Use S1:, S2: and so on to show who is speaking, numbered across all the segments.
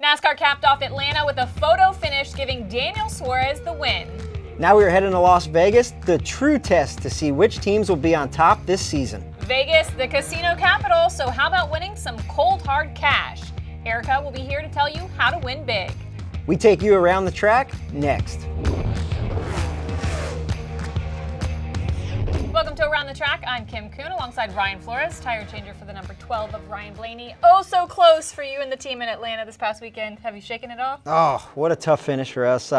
S1: NASCAR capped off Atlanta with a photo finish giving Daniel Suarez the win.
S2: Now we are heading to Las Vegas, the true test to see which teams will be on top this season.
S1: Vegas, the casino capital, so how about winning some cold hard cash? Erica will be here to tell you how to win big.
S2: We take you around the track next.
S1: Welcome to Around the Track. I'm Kim Coon alongside Ryan Flores, tire changer for the number 12 of Ryan Blaney. Oh, so close for you and the team in Atlanta this past weekend. Have you shaken it off?
S2: Oh, what a tough finish for us.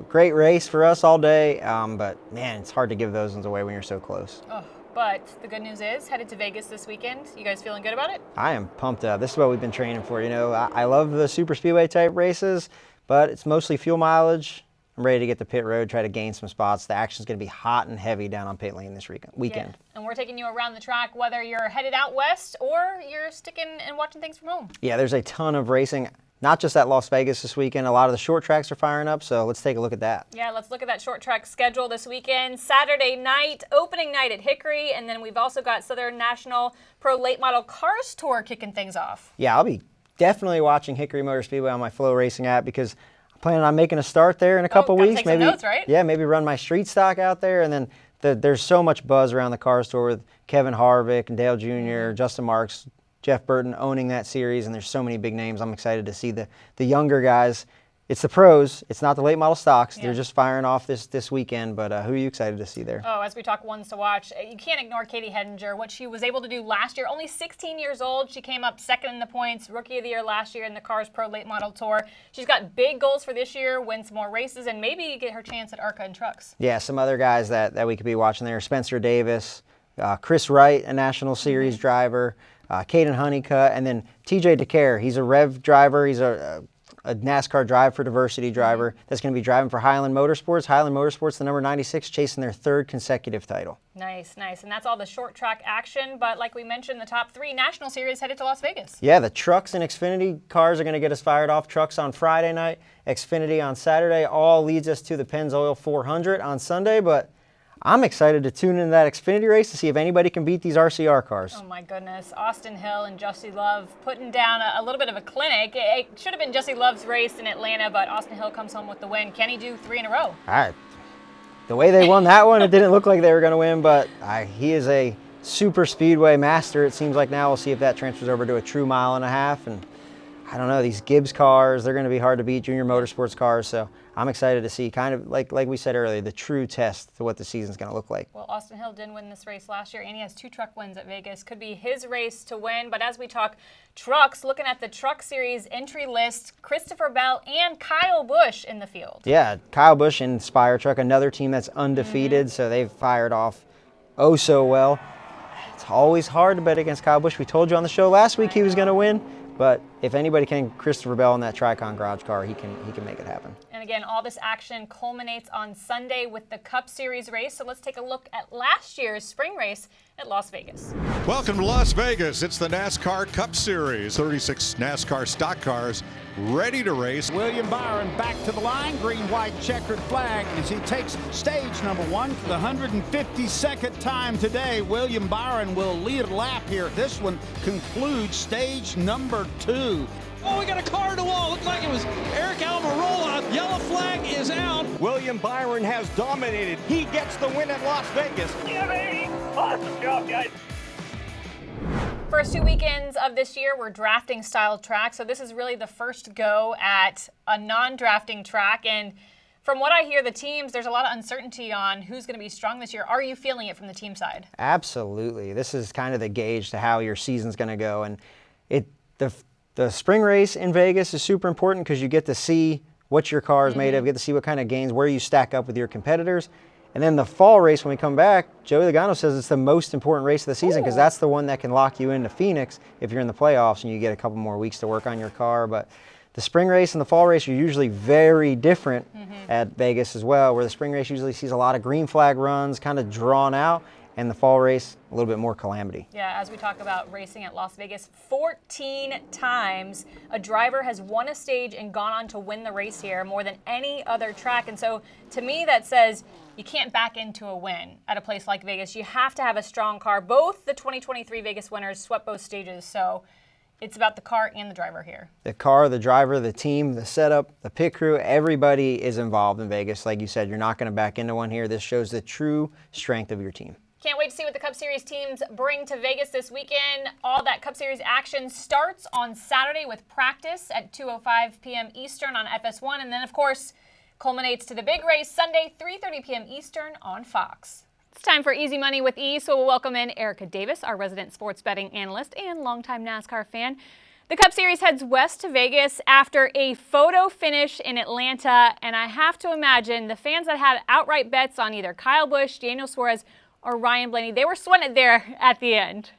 S2: Great race for us all day, but man, it's hard to give those ones away when you're so close.
S1: Oh, but the good news is, headed to Vegas this weekend. You guys feeling good about it?
S2: I am pumped up. This is what we've been training for. You know, I love the super speedway type races, but it's mostly fuel mileage. I'm ready to get to pit road, try to gain some spots. The action's going to be hot and heavy down on pit lane this weekend.
S1: Yeah. And we're taking you around the track, whether you're headed out west or you're sticking and watching things from home.
S2: Yeah, there's a ton of racing, not just at Las Vegas this weekend. A lot of the short tracks are firing up, so let's take a look at that.
S1: Yeah, let's look at that short track schedule this weekend. Saturday night, opening night at Hickory, and then we've also got Southern National Pro Late Model Cars Tour kicking things off.
S2: Yeah, I'll be definitely watching Hickory Motor Speedway on my Flow Racing app because planning on making a start there in a couple weeks.
S1: Take some notes, right?
S2: Yeah, maybe run my street stock out there, and then there's so much buzz around the car store with Kevin Harvick and Dale Jr., Justin Marks, Jeff Burton owning that series, and there's so many big names. I'm excited to see the younger guys. It's the pros. It's not the late model stocks. Yeah. They're just firing off this weekend, but who are you excited to see there?
S1: Oh, as we talk ones to watch, you can't ignore Katie Hedinger, what she was able to do last year. Only 16 years old. She came up second in the points, Rookie of the Year last year in the Cars Pro Late Model Tour. She's got big goals for this year, win some more races, and maybe get her chance at ARCA and trucks.
S2: Yeah, some other guys that we could be watching there. Spencer Davis, Chris Wright, a National Series driver, Caden Honeycutt, and then TJ DeCare. He's a Rev driver. He's a NASCAR Drive for Diversity driver that's going to be driving for Highland Motorsports. Highland Motorsports, the number 96, chasing their third consecutive title.
S1: Nice, nice. And that's all the short track action. But like we mentioned, the top three National Series headed to Las Vegas.
S2: Yeah, the trucks and Xfinity cars are going to get us fired off. Trucks on Friday night, Xfinity on Saturday. All leads us to the Pennzoil 400 on Sunday. But I'm excited to tune into that Xfinity race to see if anybody can beat these RCR cars.
S1: Oh my goodness. Austin Hill and Jussie Love putting down a little bit of a clinic. It should have been Jussie Love's race in Atlanta, but Austin Hill comes home with the win. Can he do 3 in a row?
S2: All right. The way they won that one, it didn't look like they were going to win, but he is a super speedway master. It seems like now we'll see if that transfers over to a true mile and a half. And I don't know, these Gibbs cars, they're going to be hard to beat, Junior Motorsports cars. So I'm excited to see, kind of like we said earlier, the true test to what the season's going to look like.
S1: Well, Austin Hill didn't win this race last year, and he has 2 truck wins at Vegas. Could be his race to win. But as we talk trucks, looking at the Truck Series entry list, Christopher Bell and Kyle Busch in the field.
S2: Yeah, Kyle Busch and Spire Truck, another team that's undefeated, so they've fired off oh so well. It's always hard to bet against Kyle Busch. We told you on the show last week he was going to win. But if anybody can, Christopher Bell in that Tricon Garage car, he can make it happen.
S1: And again, all this action culminates on Sunday with the Cup Series race. So let's take a look at last year's spring race at Las Vegas.
S3: Welcome to Las Vegas. It's the NASCAR Cup Series. 36 NASCAR stock cars ready to race.
S4: William Byron back to the line, green-white checkered flag as he takes stage number 1 for the 152nd time today. William Byron will lead a lap here. This one concludes stage number 2.
S5: Oh, we got a car to the wall. Looked like it was Eric Almirola. Yellow flag is out.
S6: William Byron has dominated. He gets the win at Las Vegas.
S7: Yeah, baby. Awesome job, guys.
S1: First 2 weekends of this year were drafting style tracks, so this is really the first go at a non-drafting track. And from what I hear, the teams, there's a lot of uncertainty on who's going to be strong this year. Are you feeling it from the team side?
S2: Absolutely. This is kind of the gauge to how your season's going to go. And the spring race in Vegas is super important because you get to see what your car is made of, get to see what kind of gains, where you stack up with your competitors. And then the fall race, when we come back, Joey Logano says it's the most important race of the season because that's the one that can lock you into Phoenix if you're in the playoffs and you get a couple more weeks to work on your car. But the spring race and the fall race are usually very different at Vegas as well, where the spring race usually sees a lot of green flag runs, kind of drawn out, and the fall race, a little bit more calamity.
S1: Yeah, as we talk about racing at Las Vegas, 14 times a driver has won a stage and gone on to win the race here, more than any other track. And so to me that says you can't back into a win at a place like Vegas. You have to have a strong car. Both the 2023 Vegas winners swept both stages, so It's about the car and the driver here.
S2: The car, the driver, the team, the setup, the pit crew, everybody is involved in Vegas. Like you said, you're not going to back into one here. This shows the true strength of your team.
S1: Can't wait to see what the Cup Series teams bring to Vegas this weekend. All that Cup Series action starts on Saturday with practice at 2:05 p.m. Eastern on FS1, and then, of course, culminates to the big race Sunday, 3:30 p.m. Eastern on Fox. It's time for Easy Money with E, so we'll welcome in Erica Davis, our resident sports betting analyst and longtime NASCAR fan. The Cup Series heads west to Vegas after a photo finish in Atlanta, and I have to imagine the fans that had outright bets on either Kyle Busch, Daniel Suarez, or Ryan Blaney, they were sweating it there at the end.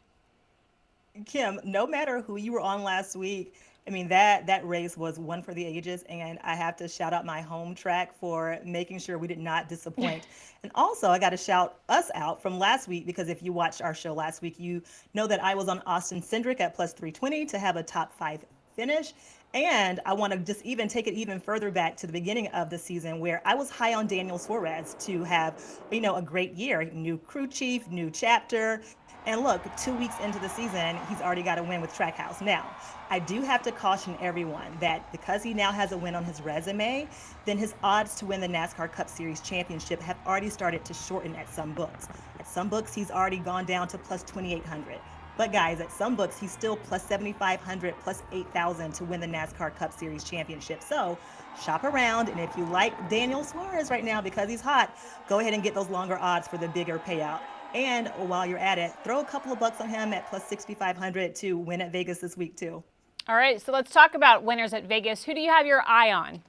S8: Kim, no matter who you were on last week, I mean, that race was one for the ages, and I have to shout out my home track for making sure we did not disappoint. And also, I got to shout us out from last week, because if you watched our show last week, you know that I was on Austin Cindric at plus 320 to have a top 5 finish. And I want to just even take it even further back to the beginning of the season, where I was high on Daniel Suarez to have, a great year. New crew chief, new chapter. And look, 2 weeks into the season, he's already got a win with Trackhouse. Now, I do have to caution everyone that because he now has a win on his resume, then his odds to win the NASCAR Cup Series championship have already started to shorten at some books. At some books, he's already gone down to plus 2,800. But guys, at some books, he's still plus 7,500, plus 8,000 to win the NASCAR Cup Series championship. So shop around, and if you like Daniel Suarez right now because he's hot, go ahead and get those longer odds for the bigger payout. And while you're at it, throw a couple of bucks on him at plus 6,500 to win at Vegas this week too.
S1: All right, so let's talk about winners at Vegas. Who do you have your eye on?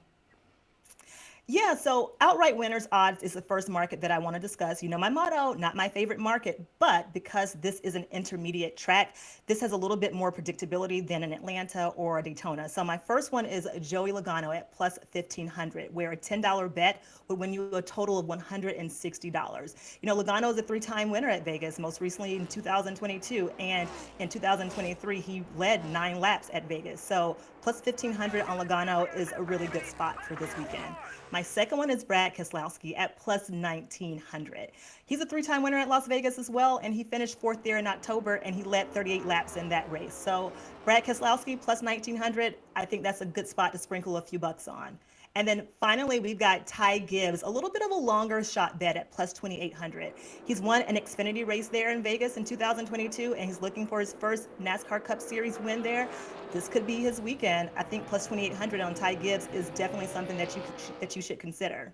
S8: Yeah, so outright winners odds is the first market that I want to discuss. You know my motto, not my favorite market, but because this is an intermediate track, this has a little bit more predictability than an Atlanta or a Daytona. So my first one is Joey Logano at plus 1,500, where a $10 bet would win you a total of $160. Logano is a 3-time winner at Vegas, most recently in 2022, and in 2023, he led 9 laps at Vegas. So plus 1,500 on Logano is a really good spot for this weekend. My second one is Brad Keselowski at plus 1,900. He's a 3-time winner at Las Vegas as well, and he finished 4th there in October, and he led 38 laps in that race. So Brad Keselowski plus 1,900, I think that's a good spot to sprinkle a few bucks on. And then finally, we've got Ty Gibbs, a little bit of a longer shot bet at plus 2,800. He's won an Xfinity race there in Vegas in 2022, and he's looking for his first NASCAR Cup Series win there. This could be his weekend. I think plus 2,800 on Ty Gibbs is definitely something that you should consider.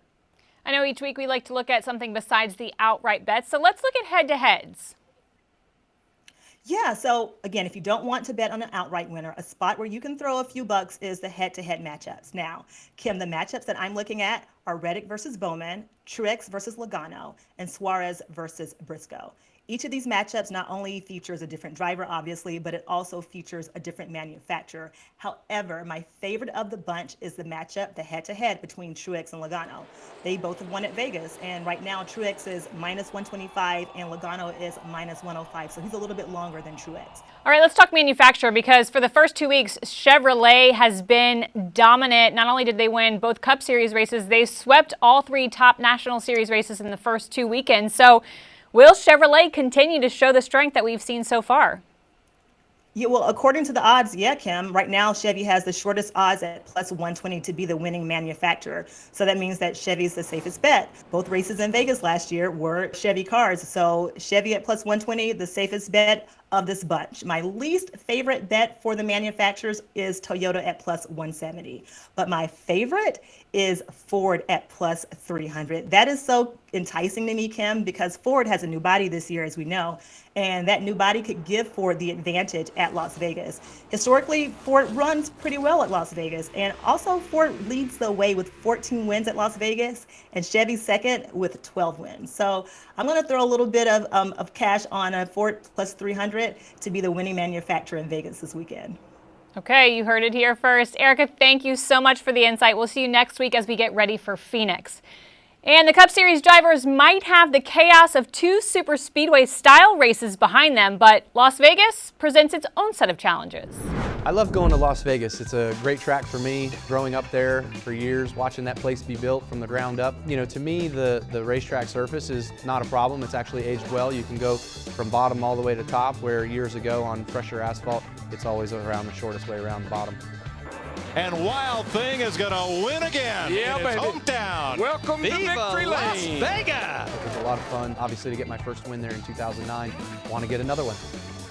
S1: I know each week we like to look at something besides the outright bets, so let's look at head-to-heads.
S8: Yeah, so again, if you don't want to bet on an outright winner, a spot where you can throw a few bucks is the head-to-head matchups. Now, Kim, the matchups that I'm looking at are Reddick versus Bowman, Truex versus Logano, and Suarez versus Briscoe. Each of these matchups not only features a different driver, obviously, but it also features a different manufacturer. However, my favorite of the bunch is the matchup, the head-to-head between Truex and Logano. They both have won at Vegas, and right now Truex is minus 125 and Logano is minus 105, so he's a little bit longer than Truex.
S1: All right, let's talk manufacturer, because for the first 2 weeks, Chevrolet has been dominant. Not only did they win both Cup Series races, they swept all 3 top National Series races in the first 2 weekends. So will Chevrolet continue to show the strength that we've seen so far?
S8: Yeah, well, according to the odds, yeah, Kim, right now Chevy has the shortest odds at plus 120 to be the winning manufacturer. So that means that Chevy's the safest bet. Both races in Vegas last year were Chevy cars. So Chevy at plus 120, the safest bet of this bunch. My least favorite bet for the manufacturers is Toyota at plus 170. But my favorite is Ford at plus 300. That is so enticing to me, Kim, because Ford has a new body this year, as we know, and that new body could give Ford the advantage at Las Vegas. Historically, Ford runs pretty well at Las Vegas, and also Ford leads the way with 14 wins at Las Vegas, and Chevy's second with 12 wins. So I'm going to throw a little bit of cash on a Ford plus 300 to be the winning manufacturer in Vegas this weekend.
S1: Okay, you heard it here first. Erica, thank you so much for the insight. We'll see you next week as we get ready for Phoenix. And the Cup Series drivers might have the chaos of 2 super speedway style races behind them, but Las Vegas presents its own set of challenges.
S9: I love going to Las Vegas. It's a great track for me. Growing up there for years, watching that place be built from the ground up. To me, the racetrack surface is not a problem. It's actually aged well. You can go from bottom all the way to top, where years ago on fresher asphalt, it's always around the shortest way around the bottom.
S3: And Wild Thing is going to win again
S6: Yeah,
S3: in his
S6: baby.
S3: hometown.
S6: Welcome to
S3: Viva
S6: Victory
S3: Las
S6: Lane.
S3: Vegas.
S9: It was a lot of fun, obviously, to get my first win there in 2009. Want to get another one.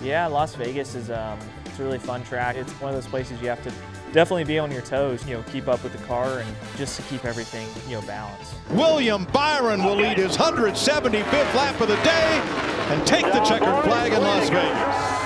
S10: Yeah, Las Vegas is it's a really fun track. It's one of those places you have to definitely be on your toes, keep up with the car and just to keep everything, balanced.
S3: William Byron will lead his 175th lap of the day and take the checkered flag in Las Vegas.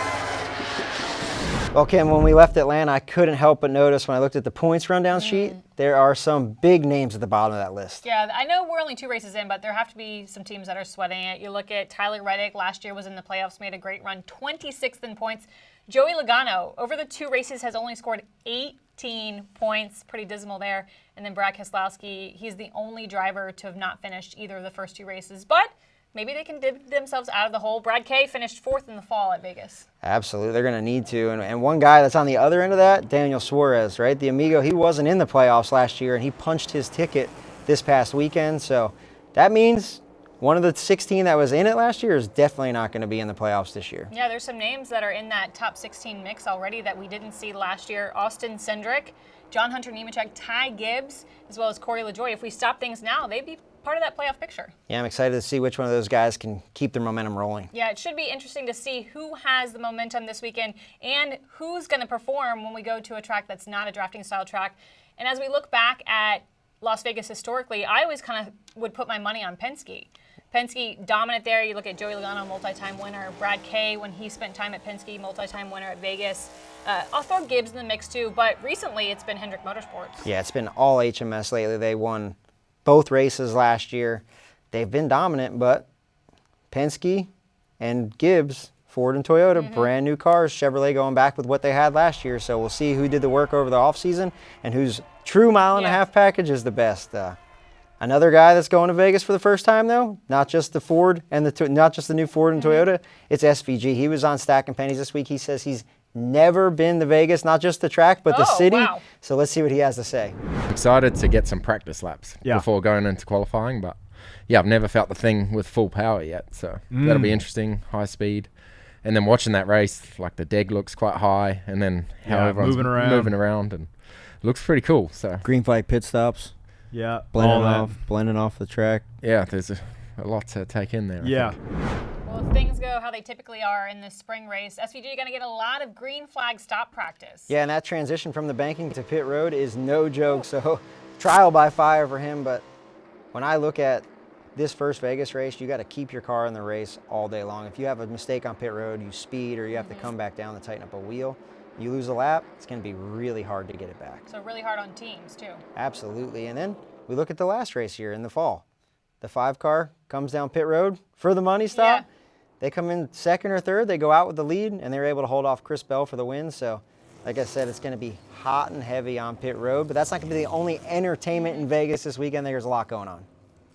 S2: Well, Kim, when we left Atlanta, I couldn't help but notice when I looked at the points rundown sheet, there are some big names at the bottom of that list.
S1: Yeah, I know we're only 2 races in, but there have to be some teams that are sweating it. You look at Tyler Reddick, last year was in the playoffs, made a great run, 26th in points. Joey Logano, over the 2 races, has only scored 18 points, pretty dismal there. And then Brad Keselowski, he's the only driver to have not finished either of the first 2 races. But maybe they can dig themselves out of the hole. Brad K finished 4th in the fall at Vegas.
S2: Absolutely, they're going to need to. And one guy that's on the other end of that, Daniel Suarez, right? The Amigo, he wasn't in the playoffs last year, and he punched his ticket this past weekend. So that means one of the 16 that was in it last year is definitely not going to be in the playoffs this year.
S1: Yeah, there's some names that are in that top 16 mix already that we didn't see last year. Austin Cindric, John Hunter Nemechek, Ty Gibbs, as well as Corey LaJoie. If we stop things now, they'd be part of that playoff picture.
S2: Yeah, I'm excited to see which one of those guys can keep their momentum rolling.
S1: Yeah, it should be interesting to see who has the momentum this weekend and who's going to perform when we go to a track that's not a drafting style track. And as we look back at Las Vegas historically, I always kind of would put my money on Penske. Penske dominant there. You look at Joey Logano, multi-time winner. Brad K, when he spent time at Penske, multi-time winner at Vegas. I'll throw Gibbs in the mix too, but recently it's been Hendrick Motorsports.
S2: Yeah, it's been all HMS lately. They won both races last year. They've been dominant, but Penske and Gibbs, Ford and Toyota, brand new cars. Chevrolet going back with what they had last year. So we'll see who did the work over the offseason and whose true mile-and-a-half package is the best. Another guy that's going to Vegas for the first time, though, not just the Ford and not just the new Ford and Toyota, it's SVG. He was on Stacking Pennies this week. He says he's never been to Vegas, not just the track, but the city.
S1: Wow.
S2: So let's see what he has to say.
S11: Excited to get some practice laps before going into qualifying, but yeah, I've never felt the thing with full power yet, so that'll be interesting, high speed. And then watching that race, like the deg looks quite high, and then how everyone's moving around, and it looks pretty cool. So
S2: Green flag pit stops.
S12: Yeah,
S2: blending off the track.
S11: Yeah, there's a lot to take in there.
S12: Yeah.
S1: Well, if things go how they typically are in this spring race, SVG are going to get a lot of green flag stop practice.
S2: Yeah, and that transition from the banking to pit road is no joke. So trial by fire for him. But when I look at this first Vegas race, you got to keep your car in the race all day long. If you have a mistake on pit road, you speed, or you have to come back down to tighten up a wheel, you lose a lap, it's going to be really hard to get it back.
S1: So really hard on teams, too.
S2: Absolutely. And then we look at the last race here in the fall. The 5 car comes down pit road for the money stop.
S1: Yeah.
S2: They come in second or third. They go out with the lead, and they're able to hold off Chris Bell for the win. So, like I said, it's going to be hot and heavy on pit road. But that's not going to be the only entertainment in Vegas this weekend. There's a lot going on.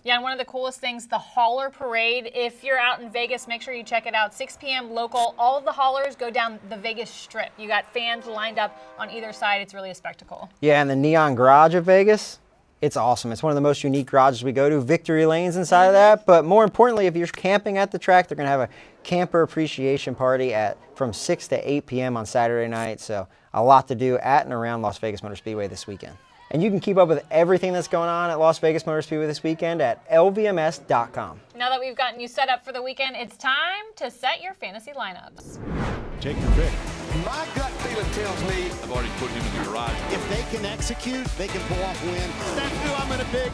S1: Yeah, and one of the coolest things, the hauler parade. If you're out in Vegas, make sure you check it out. 6 p.m. local. All of the haulers go down the Vegas Strip. You got fans lined up on either side. It's really a spectacle.
S2: Yeah, and the Neon Garage of Vegas, it's awesome. It's one of the most unique garages we go to. Victory lanes inside of that. But more importantly, if you're camping at the track, they're going to have a camper appreciation party from 6 to 8 p.m. on Saturday night. So a lot to do at and around Las Vegas Motor Speedway this weekend. And you can keep up with everything that's going on at Las Vegas Motor Speedway this weekend at lvms.com.
S1: Now that we've gotten you set up for the weekend, it's time to set your fantasy lineups.
S3: Take your pick.
S6: My gut feeling tells me
S5: I've already put him in the garage.
S4: If they can execute, they can pull off win. That's who I'm going to pick.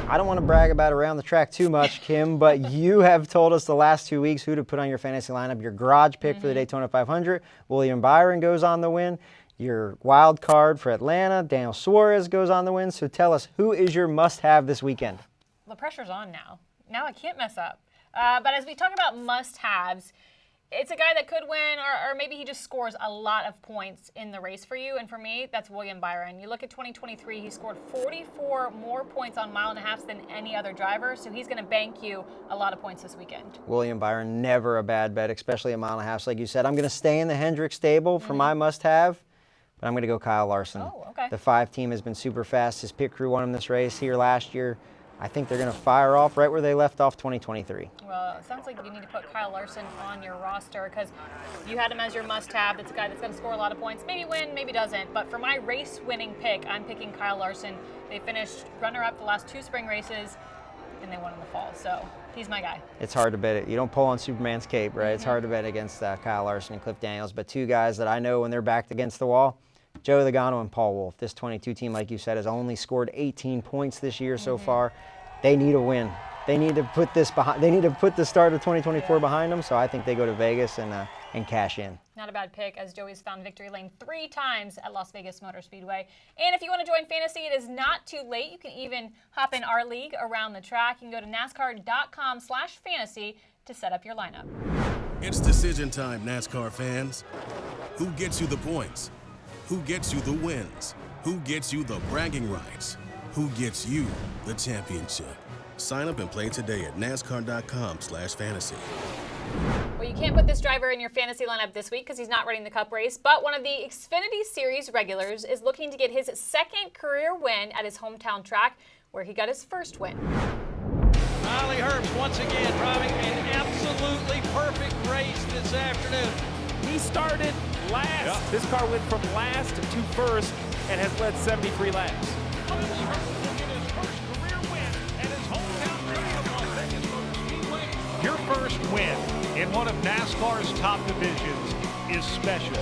S2: I don't want to brag about around the track too much, Kim, but you have told us the last 2 weeks who to put on your fantasy lineup. Your garage pick for the Daytona 500, William Byron goes on the win. Your wild card for Atlanta, Daniel Suarez goes on the win. So tell us, who is your must-have this weekend?
S1: The pressure's on now. Now I can't mess up. But as we talk about must-haves, it's a guy that could win, or maybe he just scores a lot of points in the race for you. And for me, that's William Byron. You look at 2023, he scored 44 more points on mile and a half than any other driver. So he's going to bank you a lot of points this weekend.
S2: William Byron, never a bad bet, especially a mile and a half. So like you said, I'm going to stay in the Hendrick stable for my must-have, but I'm going to go Kyle Larson.
S1: Oh, okay.
S2: The 5 team has been super fast. His pit crew won him this race here last year. I think they're going to fire off right where they left off 2023.
S1: Well, it sounds like you need to put Kyle Larson on your roster because you had him as your must-have. It's a guy that's going to score a lot of points. Maybe win, maybe doesn't. But for my race-winning pick, I'm picking Kyle Larson. They finished runner-up the last 2 spring races, and they won in the fall. So he's my guy.
S2: It's hard to bet it. You don't pull on Superman's cape, right? It's hard to bet against Kyle Larson and Cliff Daniels. But 2 guys that I know when they're backed against the wall, Joe Logano and Paul Wolfe. This 22 team, like you said, has only scored 18 points this year so far. They need a win. They need to put this behind. They need to put the start of 2024 behind them. So I think they go to Vegas and cash in.
S1: Not a bad pick, as Joey's found victory lane 3 times at Las Vegas Motor Speedway. And if you want to join Fantasy, it is not too late. You can even hop in our league around the track. You can go to NASCAR.com/fantasy to set up your lineup.
S12: It's decision time, NASCAR fans. Who gets you the points? Who gets you the wins? Who gets you the bragging rights? Who gets you the championship? Sign up and play today at NASCAR.com/fantasy.
S1: Well, you can't put this driver in your fantasy lineup this week because he's not running the Cup race, but one of the Xfinity Series regulars is looking to get his 2nd career win at his hometown track, where he got his first win.
S5: Riley Herbst once again driving an absolutely perfect race this afternoon.
S6: He started last. Yep. This car went from last to first and has led 73 laps. Riley Herbst will get his first career win at his hometown track of Las Vegas Motor Speedway. Your first win in one of NASCAR's top divisions is special.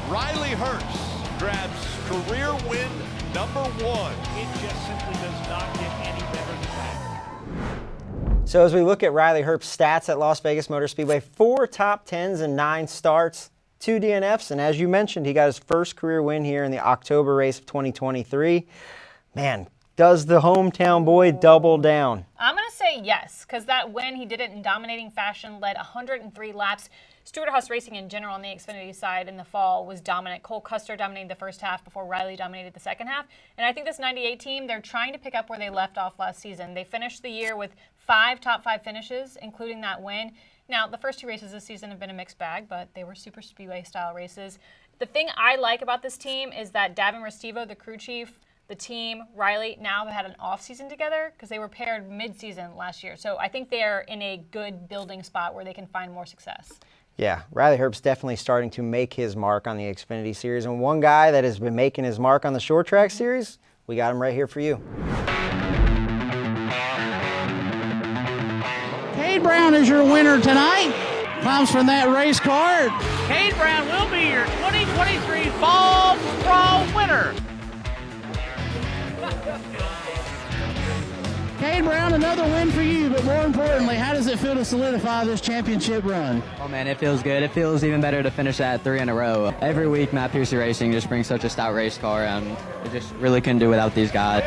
S3: Riley Herbst grabs career win number 1.
S6: It just simply does not get any better than that.
S2: So as we look at Riley Herbst's stats at Las Vegas Motor Speedway, 4 top 10s and 9 starts, 2 DNFs, and as you mentioned, he got his first career win here in the October race of 2023. Man, does the hometown boy double down?
S1: I'm going to say yes, because that win, he did it in dominating fashion, led 103 laps. Stewart-Haas Racing in general on the Xfinity side in the fall was dominant. Cole Custer dominated the first half before Riley dominated the second half. And I think this 98 team, they're trying to pick up where they left off last season. They finished the year with 5 top 5 finishes, including that win. Now, the first 2 races this season have been a mixed bag, but they were super speedway style races. The thing I like about this team is that Davin Restivo, the crew chief, the team, Riley, now have had an off-season together because they were paired mid-season last year. So I think they're in a good building spot where they can find more success.
S2: Yeah, Riley Herbst's definitely starting to make his mark on the Xfinity Series. And one guy that has been making his mark on the Short Track Series, we got him right here for you.
S13: Cade Brown is your winner tonight. Comes from that race car.
S14: Cade Brown will be your 2023 Fall Pro winner.
S13: Cade Brown, another win for you, but more importantly, how does it feel to solidify this championship run?
S15: Oh man, it feels good. It feels even better to finish at 3 in a row. Every week, Matt Piercy Racing just brings such a stout race car, and we just really couldn't do without these guys.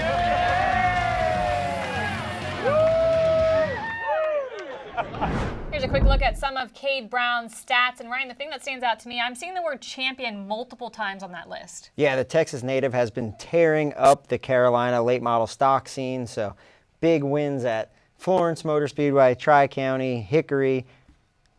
S1: Here's a quick look at some of Cade Brown's stats. And Ryan, the thing that stands out to me, I'm seeing the word champion multiple times on that list.
S2: Yeah, the Texas native has been tearing up the Carolina late model stock scene. So big wins at Florence Motor Speedway, Tri-County, Hickory,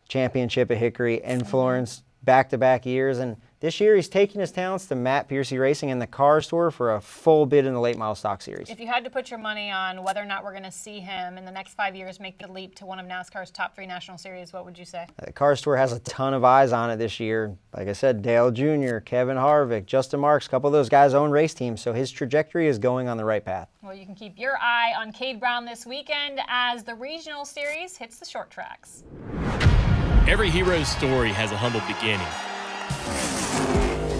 S2: championship at Hickory and Florence back-to-back years. And this year he's taking his talents to Matt Piercy Racing and the Car Store for a full bid in the late model stock series.
S1: If you had to put your money on whether or not we're going to see him in the next 5 years make the leap to one of NASCAR's top 3 national series, what would you say?
S2: The Car Store has a ton of eyes on it this year. Like I said, Dale Jr., Kevin Harvick, Justin Marks, a couple of those guys own race teams, so his trajectory is going on the right path.
S1: Well, you can keep your eye on Cade Brown this weekend as the regional series hits the short tracks.
S16: Every hero's story has a humble beginning.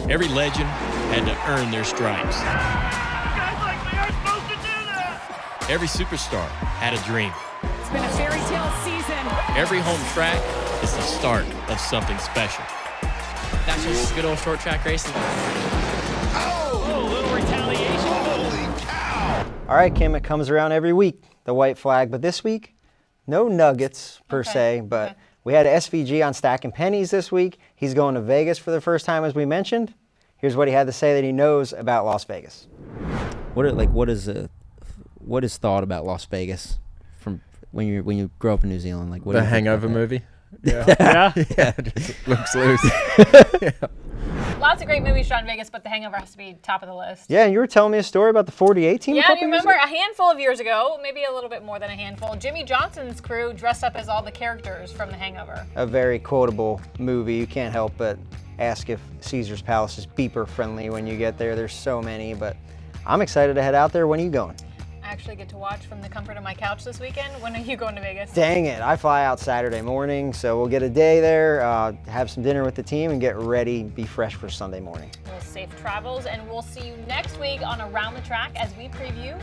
S16: Every legend had to earn their stripes.
S7: Guys like me are supposed to do that!
S16: Every superstar had a dream.
S17: It's been a fairy tale season.
S16: Every home track is the start of something special.
S15: That's just good old short track racing.
S5: Oh, a little retaliation.
S3: Holy cow!
S2: All right, Kim, it comes around every week, the white flag. But this week, no nuggets per se, but we had SVG on stacking pennies this week. He's going to Vegas for the first time, as we mentioned. Here's what he had to say that he knows about Las Vegas.
S18: What is thought about Las Vegas from when you grow up in New Zealand? Like what
S11: the Hangover movie.
S6: Yeah.
S11: Yeah, just looks loose. Yeah.
S1: Lots of great movies shot in Vegas, but The Hangover has to be top of the list.
S2: Yeah, and you were telling me a story about the 48 team.
S1: Yeah, do you remember a handful of years ago, maybe a little bit more than a handful, Jimmy Johnson's crew dressed up as all the characters from The Hangover.
S2: A very quotable movie. You can't help but ask if Caesar's Palace is beeper friendly when you get there. There's so many, but I'm excited to head out there. When are you going?
S1: I actually get to watch from the comfort of my couch this weekend. When are you going to Vegas?
S2: Dang it, I fly out Saturday morning, so we'll get a day there, have some dinner with the team, and get ready, be fresh for Sunday morning.
S1: Well, safe travels, and we'll see you next week on Around the Track as we preview